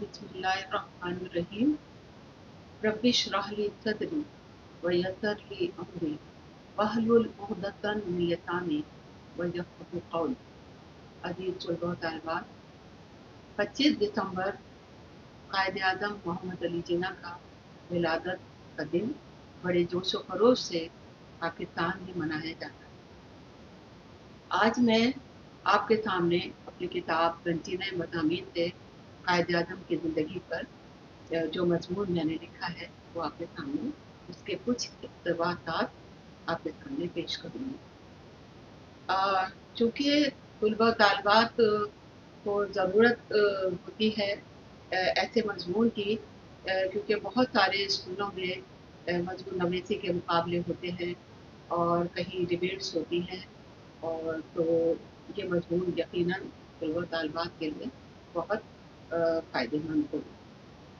बिस्मिल्लाहिर्रहमानिर्रहीम। रब्बि इश्रह ली सदरी व यस्सिर ली अमरी वहलुल उक़दतन मिन लिसानी यफ़क़हू क़ौली। अज़ीज़ तलबा व तालिबात, 25 दिसंबर क़ायद-ए-आज़म मोहम्मद अली जिन्ना का विलादत का दिन बड़े जोश व खरोश से पाकिस्तान में मनाया जाता है। आज मैं आपके सामने अपनी किताब कंचीना मज़ामीन से क़ायद-ए-आज़म की ज़िंदगी पर जो मजमून मैंने लिखा है वो आपके सामने उसके कुछ इक़्तिबासात आपके सामने पेश करूँगी। चूँकि तलबा तालिबात को ज़रूरत होती है ऐसे मजमून की, क्योंकि बहुत सारे स्कूलों में मजमून नवीसी के मुकाबले होते हैं और कहीं डिबेट्स होती हैं, और तो ये मजमून यकीनन तलबा तालिबात के लिए बहुत फ़ायदेमंद होगा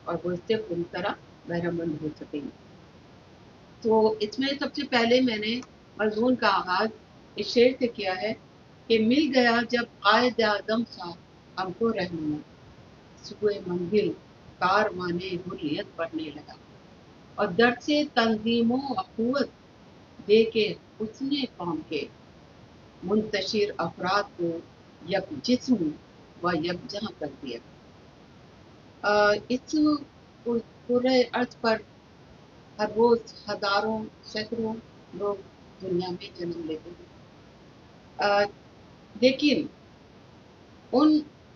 और वो इससे पूरी तरह बहरामंद हो सकेंगे। तो इसमें सबसे पहले मैंने मजमून का आगाज़ इस शेर से किया है कि मिल गया जब क़ायद-ए-आज़म सा हमको रहनुमा, सुए मंजिल कारवाने हुर्रियत बढ़ने लगा, और दर्द से तंज़ीमो अख़ुवत दे के उसने कौम के मुंतशिर अफराद को यक जिस्म व यकजहाँ कर दिया। इस पूरे अर्ज़ पर हर रोज़ हज़ारों सैकड़ों लोग दुनिया में जन्म लेते हैं, लेकिन उन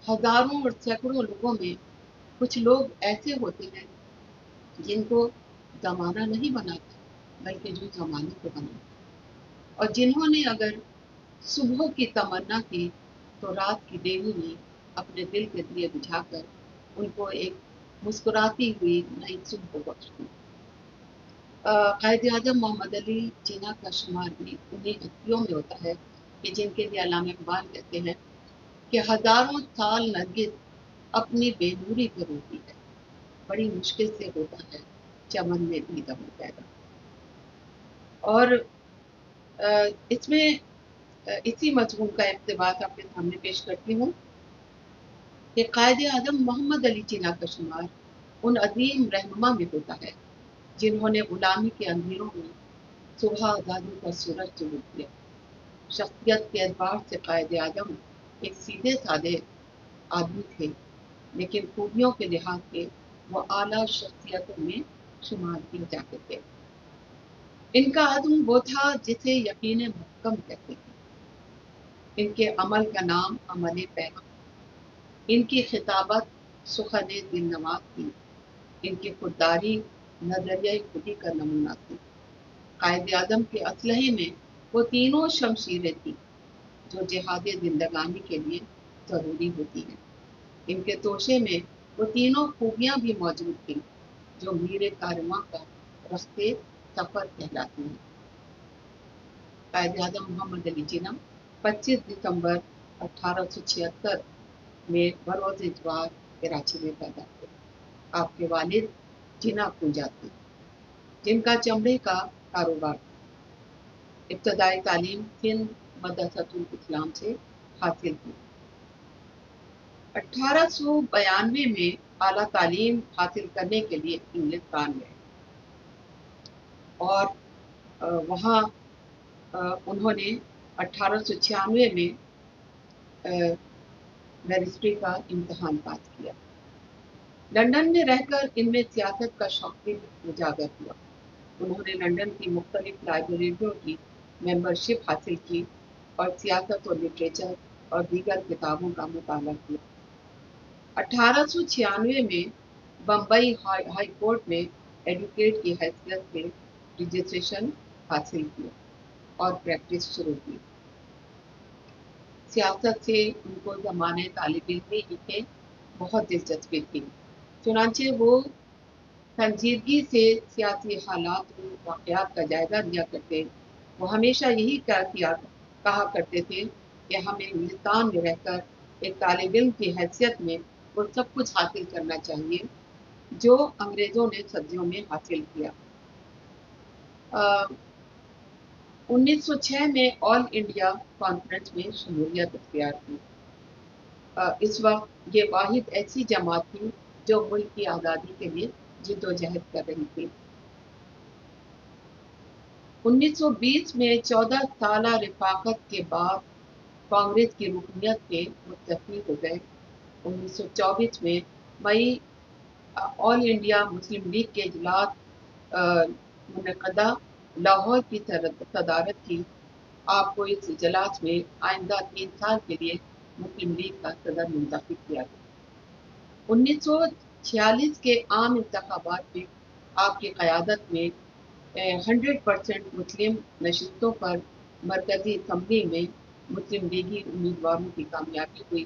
हज़ारों और सैकड़ों लोगों में कुछ लोग ऐसे होते हैं जिनको ज़माना नहीं बनाता बल्कि जो ज़माने को बनाता, और जिन्होंने अगर सुबह की तमन्ना की तो रात की देवी ने अपने दिल के दिए बुझाकर उनको एक मुस्कुराती हुई नई सुबह बख्श दी। क़ायद-ए-आज़म मोहम्मद अली जिन्ना का शुमार भी उन्हीं हस्तियों में होता है कि जिनके लिए अल्लामा इक़बाल कहते हैं कि हज़ारों साल नरगिस अपनी बेनूरी पे रोती है, बड़ी मुश्किल से होता है चमन में भी दम पैदा। और इसमें इसी मज़मून का इक़्तिबास आपके सामने पेश करती हूँ कि क़ायद-ए-आज़म मोहम्मद अली जिन्ना का शुमार उन अज़ीम रहनुमा में होता है जिन्होंने ग़ुलामी के अंधेरों में सुबह आज़ादी का सूरज चमक दिया। शख्सियत के एतबार से क़ायद-ए-आज़म एक सीधे साधे आदमी थे, लेकिन खूबियों के लिहाज से वो आला शख्सियतों में शुमार किए जाते थे। इनका अज़्म वो था जिसे यकीन मुहक्कम कहते थे। इनके अमल का नाम अमल पैगम, इनकी खिताबत सुखने दिलनवाज़ थी, इनकी खुददारी नज़रिया खुदी का नमूना थी। क़ायद-ए-आज़म के असलहे में वो तीनों शमशीरें थी जो जिहाद ज़िंदगानी के लिए ज़रूरी होती हैं। इनके तोशे में वो तीनों खूबियाँ भी मौजूद थीं जो मीरे कारवां का रास्ते सफ़र कहलाती हैं। क़ायद-ए-आज़म मोहम्मद अली जिन्ना 25 दिसंबर 1876 में बरोज़ इतवार कराची में पैदा हुए। आपके वालिद जिन्ना पूंजा थे जिनका चमड़े का कारोबार था। इब्तदाई तालीम सिंध मदरसतुल इस्लाम से हासिल की। 1892 में आला तालीम हासिल करने के लिए इंग्लिस्तान गए और वहाँ उन्होंने 1896 में बैरिस्ट्री का इम्तहान पास किया। लंदन में रहकर इनमें सियासत का शौक भी उजागर हुआ। उन्होंने लंदन की मुख्तलिफ लाइब्रेरियों की मेंबरशिप हासिल की और सियासत और लिटरेचर और दीगर किताबों का मुताला किया। 1896 में बम्बई हाई कोर्ट में एडवोकेट की हैसियत से रजिस्ट्रेशन हासिल किया और प्रैक्टिस शुरू की। सियासत से उनको ज़माने तालिब इल्मी ही बहुत दिलचस्पी थी, चुनांचे वो संजीदगी से सियासी हालात और वाक़यात का जायज़ा लिया करते। वो हमेशा यही कहा करते थे कि हमें हिंदुस्तान में रहकर एक तालिब इल्म की हैसियत में वो सब कुछ हासिल करना चाहिए जो अंग्रेज़ों ने सदियों में हासिल किया। 1906 में ऑल इंडिया कॉन्फ्रेंस में शमूलियत इख्तियार की। इस वक्त ये वाहिद ऐसी जमात थी جو ملک کی آزادی کے لیے جدوجہد کر رہی تھی۔ 1920 میں 14 سالہ رفاقت کے بعد کانگریس کی رکنیت کے مستعفی ہو گئے۔ 1924 میں مئی آل انڈیا مسلم لیگ کے اجلاس منعقدہ لاہور کی صدارت کی۔ آپ کو اس اجلاس میں آئندہ 3 سال کے لیے مسلم لیگ کا صدر منتخب کیا گیا۔ 1946 کے عام انتخابات میں آپ کی قیادت میں 100% مسلم نشستوں پر مرکزی اسمبلی میں مسلم لیگی امیدواروں کی کامیابی ہوئی۔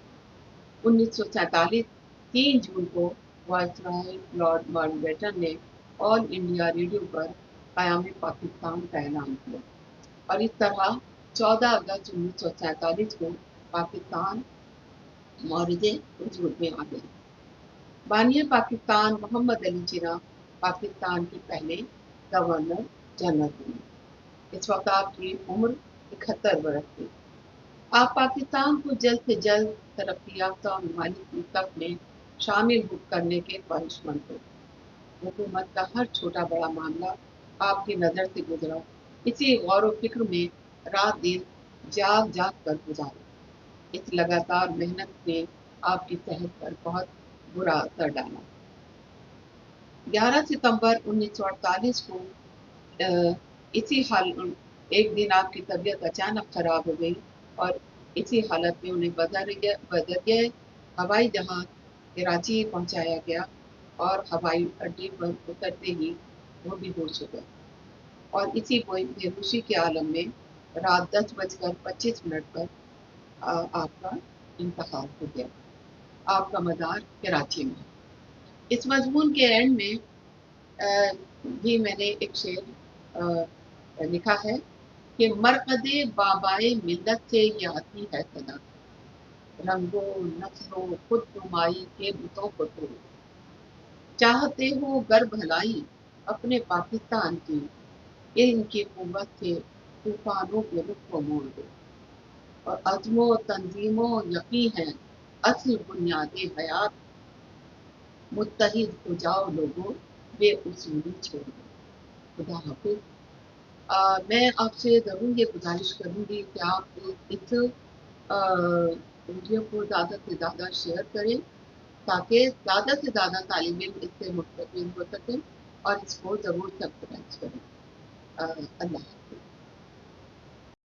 1947 3 جون کو وائسرائے لارڈ ماؤنٹ بیٹن نے آل انڈیا ریڈیو پر قیام پاکستان کا اعلان کیا، اور اس طرح 14 اگست 1947 کو پاکستان معرض وجود میں آ گئی۔ بانی پاکستان محمد علی جناح پاکستان کے پہلے گورنر جنرل ہوئے۔ اس وقت آپ کی عمر 71 برس تھی۔ آپ پاکستان کو جلد سے جلد ترقی یافتہ ممالک کی صف میں شامل کرنے کے خواہشمند تھے۔ حکومت کا ہر چھوٹا بڑا معاملہ آپ کی نظر سے گزرا، اسی غور و فکر میں رات دن جاگ جاگ کر گزارے۔ اس لگاتار محنت نے آپ کی صحت پر بہت برا اثر ڈالا۔ 11 ستمبر 1948 کو اسی حال ایک دن آپ کی طبیعت اچانک خراب ہو گئی، اور اسی حالت میں انہیں بذریعہ ہوائی جہاز کراچی پہنچایا گیا، اور ہوائی اڈے پر اترتے ہی وہ بھی ہوش ہو گئے، اور اسی بے ہوشی کے عالم میں رات 10:25 پر آپ کا انتقال ہو گیا۔ آپ کا مزار کراچی میں۔ اس مضمون کے اینڈ میں بھی میں نے ایک شعر لکھا ہے کہ مرقد بابائے ملت سے یہ آتی ہے صدا، رنگو نسل و خود نمائی کے بتوں کو توڑ، چاہتے ہو گر بھلائی اپنے پاکستان کی، علم کی قوت سے طوفانوں کے رخ کو موڑ دو، اور عزم و تنظیم و یقین ہے اصل بنیاد حیات، متحد ہو جاؤ لوگوں بے اصولی چھوڑ دو۔ خدا حافظ۔ میں آپ سے ضرور یہ گزارش کروں گی کہ آپ اس ویڈیو کو زیادہ سے زیادہ شیئر کریں، تاکہ زیادہ سے زیادہ طالب علم اس سے مستفید ہو سکیں، اور اس کو ضرور سبسکرائب کریں۔ اللہ حافظ۔